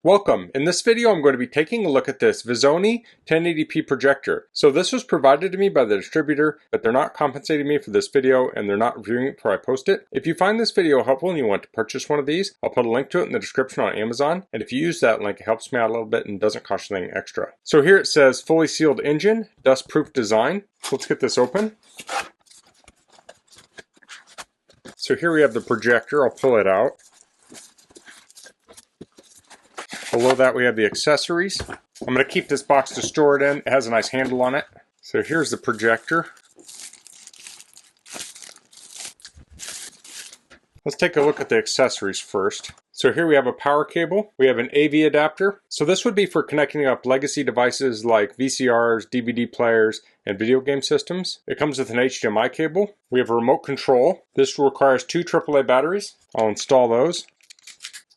Welcome. In this video I'm going to be taking a look at this VIZONY 1080p projector. So this was provided to me by the distributor, but they're not compensating me for this video and they're not reviewing it before I post it. If you find this video helpful and you want to purchase one of these, I'll put a link to it in the description on Amazon. And if you use that link, it helps me out a little bit and doesn't cost you anything extra. So here it says fully sealed engine, dust-proof design. So let's get this open. So here we have the projector. I'll pull it out. Below that we have the accessories. I'm going to keep this box to store it in. It has a nice handle on it. So here's the projector. Let's take a look at the accessories first. So here we have a power cable. We have an AV adapter. So this would be for connecting up legacy devices like VCRs, DVD players, and video game systems. It comes with an HDMI cable. We have a remote control. This requires two AAA batteries. I'll install those.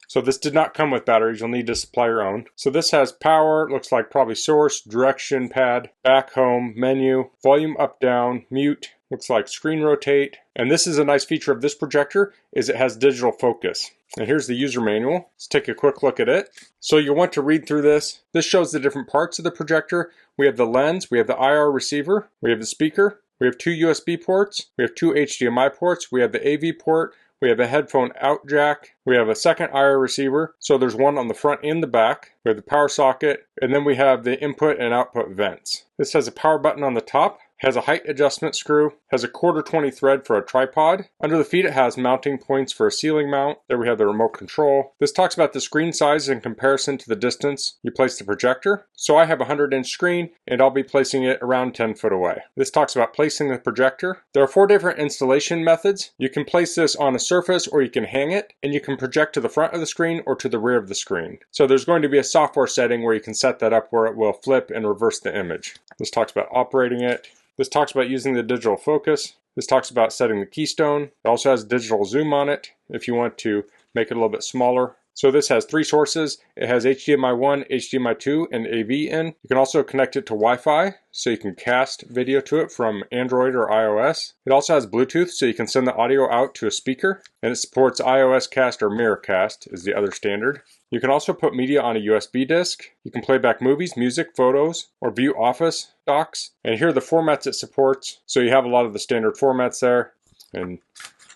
So this did not come with batteries, you'll need to supply your own. So this has power, it looks like probably source, direction pad, back home, menu, volume up down, mute, looks like screen rotate. And this is a nice feature of this projector, is it has digital focus. And here's the user manual. Let's take a quick look at it. So you'll want to read through this. This shows the different parts of the projector. We have the lens, we have the IR receiver, we have the speaker, we have two USB ports, we have two HDMI ports, we have the AV port, we have a headphone out jack. We have a second IR receiver. So there's one on the front and the back. We have the power socket. And then we have the input and output vents. This has a power button on the top. Has a height adjustment screw, has a 1/4 thread for a tripod. Under the feet it has mounting points for a ceiling mount. There we have the remote control. This talks about the screen size in comparison to the distance you place the projector. So I have a 100-inch screen and I'll be placing it around 10 foot away. This talks about placing the projector. There are 4 different installation methods. You can place this on a surface or you can hang it, and you can project to the front of the screen or to the rear of the screen. So there's going to be a software setting where you can set that up where it will flip and reverse the image. This talks about operating it. This talks about using the digital focus. This talks about setting the keystone. It also has digital zoom on it if you want to make it a little bit smaller. So this has 3 sources. It has HDMI 1, HDMI 2, and AV in. You can also connect it to Wi-Fi, so you can cast video to it from Android or iOS. It also has Bluetooth, so you can send the audio out to a speaker. And it supports iOS cast or mirror cast is the other standard. You can also put media on a USB disc. You can play back movies, music, photos, or view Office docs. And here are the formats it supports. So you have a lot of the standard formats there. And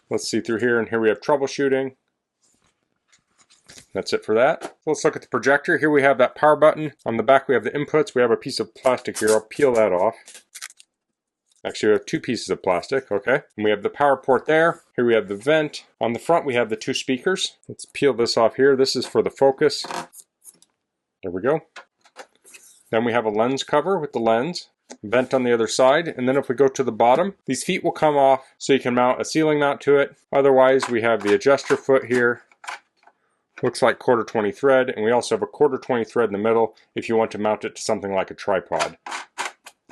let's see through here, and here we have troubleshooting. That's it for that. So let's look at the projector. Here we have that power button. On the back we have the inputs. We have a piece of plastic here. I'll peel that off. Actually, we have 2 pieces of plastic, okay? And we have the power port there. Here we have the vent. On the front we have the 2 speakers. Let's peel this off here. This is for the focus. There we go. Then we have a lens cover with the lens. Vent on the other side. And then if we go to the bottom, these feet will come off so you can mount a ceiling mount to it. Otherwise, we have the adjuster foot here. Looks like 1/4 thread, and we also have a 1/4 thread in the middle if you want to mount it to something like a tripod.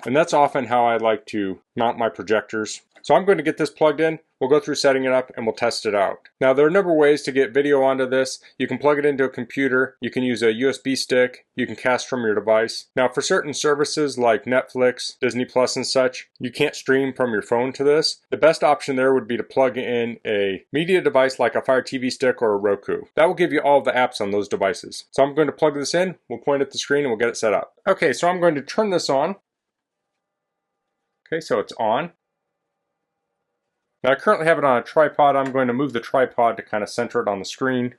And that's often how I like to mount my projectors. So I'm going to get this plugged in, we'll go through setting it up, and we'll test it out. Now there are a number of ways to get video onto this. You can plug it into a computer, you can use a USB stick, you can cast from your device. Now for certain services like Netflix, Disney Plus and such, you can't stream from your phone to this. The best option there would be to plug in a media device like a Fire TV stick or a Roku. That will give you all of the apps on those devices. So I'm going to plug this in, we'll point at the screen and we'll get it set up. Okay, so I'm going to turn this on. Okay, so it's on. Now I currently have it on a tripod. I'm going to move the tripod to kind of center it on the screen.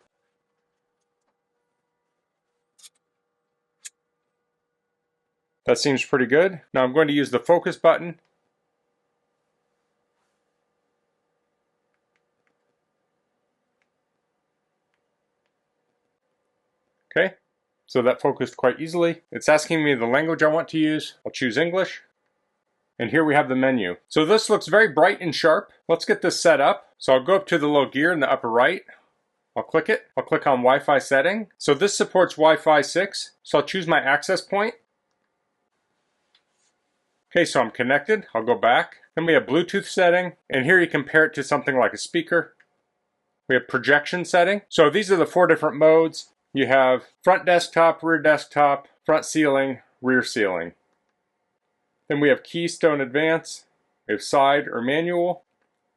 That seems pretty good. Now I'm going to use the focus button. Okay, so that focused quite easily. It's asking me the language I want to use. I'll choose English. And here we have the menu. So this looks very bright and sharp. Let's get this set up. So I'll go up to the little gear in the upper right. I'll click it. I'll click on Wi-Fi setting. So this supports Wi-Fi 6. So I'll choose my access point. Okay, so I'm connected. I'll go back. Then we have Bluetooth setting. And here you compare it to something like a speaker. We have projection setting. So these are the 4 different modes. You have front desktop, front ceiling, rear ceiling. Then we have keystone advance, we have side or manual,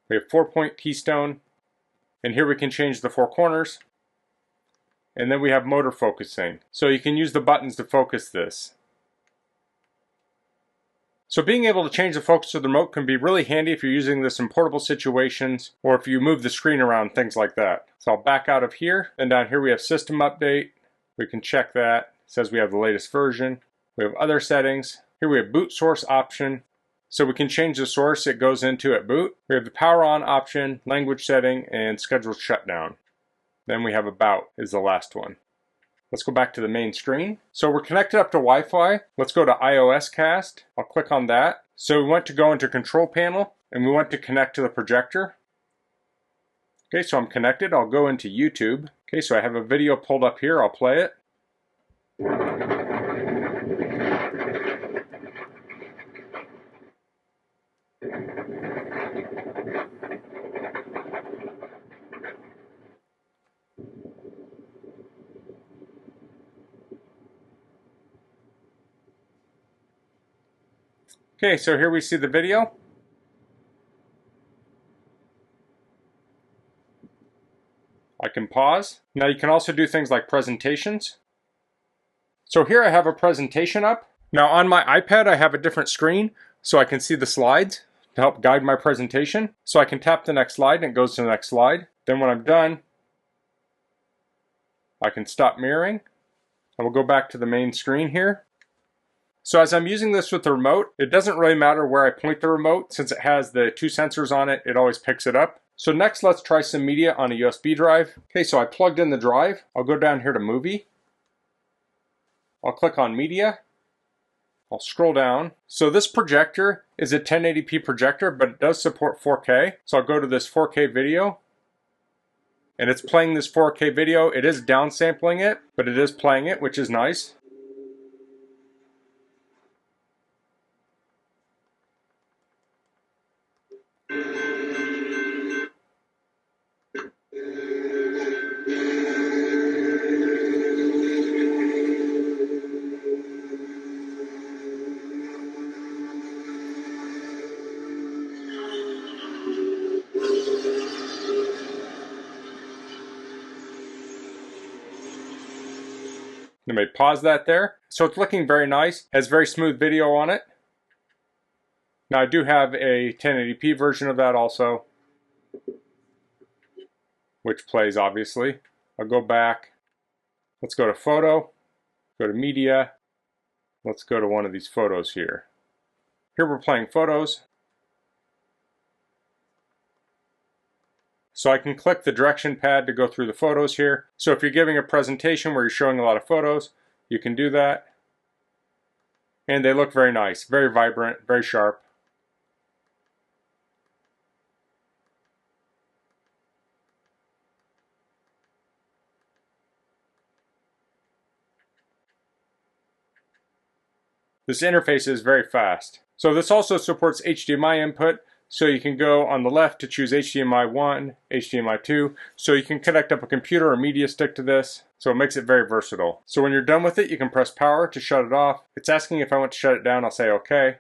we have 4-point keystone, and here we can change the 4 corners. and then we have motor focusing. So you can use the buttons to focus this. So being able to change the focus of the remote can be really handy if you're using this in portable situations or if you move the screen around, things like that. So I'll back out of here, and down here we have system update. We can check that. It says we have the latest version. We have other settings. Here we have boot source option. So we can change the source it goes into at boot. We have the power on option, language setting, and scheduled shutdown. Then we have about is the last one. Let's go back to the main screen. So we're connected up to Wi-Fi. Let's go to iOS cast. I'll click on that. So we want to go into control panel and we want to connect to the projector. Okay, so I'm connected. I'll go into YouTube. Okay, so I have a video pulled up here. I'll play it. Okay, so here we see the video. I can pause. Now you can also do things like presentations. So here I have a presentation up. Now on my iPad I have a different screen so I can see the slides to help guide my presentation. So I can tap the next slide and it goes to the next slide. Then when I'm done, I can stop mirroring. I will go back to the main screen here. So as I'm using this with the remote, it doesn't really matter where I point the remote. Since it has the two sensors on it, it always picks it up. So next, let's try some media on a USB drive. Okay, so I plugged in the drive. I'll go down here to Movie. I'll click on Media. I'll scroll down. So this projector is a 1080p projector, but it does support 4K. So I'll go to this 4K video. And it's playing this 4K video. It is downsampling it, but it is playing it, which is nice. I may pause that there. So it's looking very nice. It has very smooth video on it. Now I do have a 1080p version of that also, which plays obviously. I'll go back. Let's go to photo, go to media. Let's go to one of these photos here. Here we're playing photos. So I can click the direction pad to go through the photos here. So if you're giving a presentation where you're showing a lot of photos, you can do that. And they look very nice, very vibrant, very sharp. This interface is very fast. So this also supports HDMI input. So you can go on the left to choose HDMI 1, HDMI 2. So you can connect up a computer or media stick to this. So it makes it very versatile. So when you're done with it, you can press power to shut it off. It's asking if I want to shut it down. I'll say okay.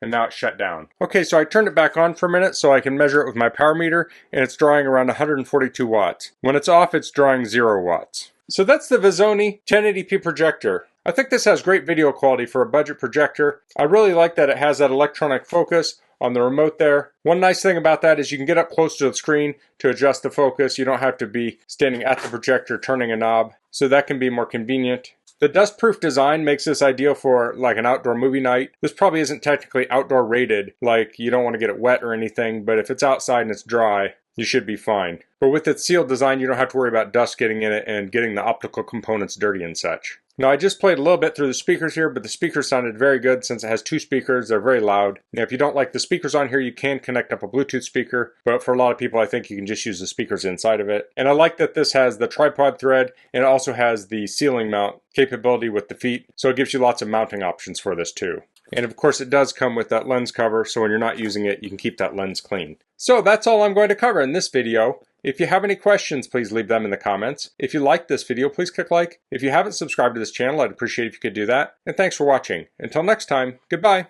And now it's shut down. Okay, so I turned it back on for a minute so I can measure it with my power meter, and it's drawing around 142 watts. When it's off, it's drawing 0 watts. So that's the VIZONY 1080p projector. I think this has great video quality for a budget projector. I really like that it has that electronic focus on the remote there. One nice thing about that is you can get up close to the screen to adjust the focus. You don't have to be standing at the projector turning a knob, so that can be more convenient. The dust-proof design makes this ideal for like an outdoor movie night. This probably isn't technically outdoor rated, like you don't want to get it wet or anything, but if it's outside and it's dry, you should be fine. But with its sealed design, you don't have to worry about dust getting in it and getting the optical components dirty and such. Now I just played a little bit through the speakers here, but the speakers sounded very good since it has 2 speakers. They're very loud. Now if you don't like the speakers on here, you can connect up a Bluetooth speaker, but for a lot of people I think you can just use the speakers inside of it. And I like that this has the tripod thread and it also has the ceiling mount capability with the feet, so it gives you lots of mounting options for this too. And of course it does come with that lens cover, so when you're not using it, you can keep that lens clean. So that's all I'm going to cover in this video. If you have any questions, please leave them in the comments. If you liked this video, please click like. If you haven't subscribed to this channel, I'd appreciate if you could do that. And thanks for watching. Until next time, goodbye.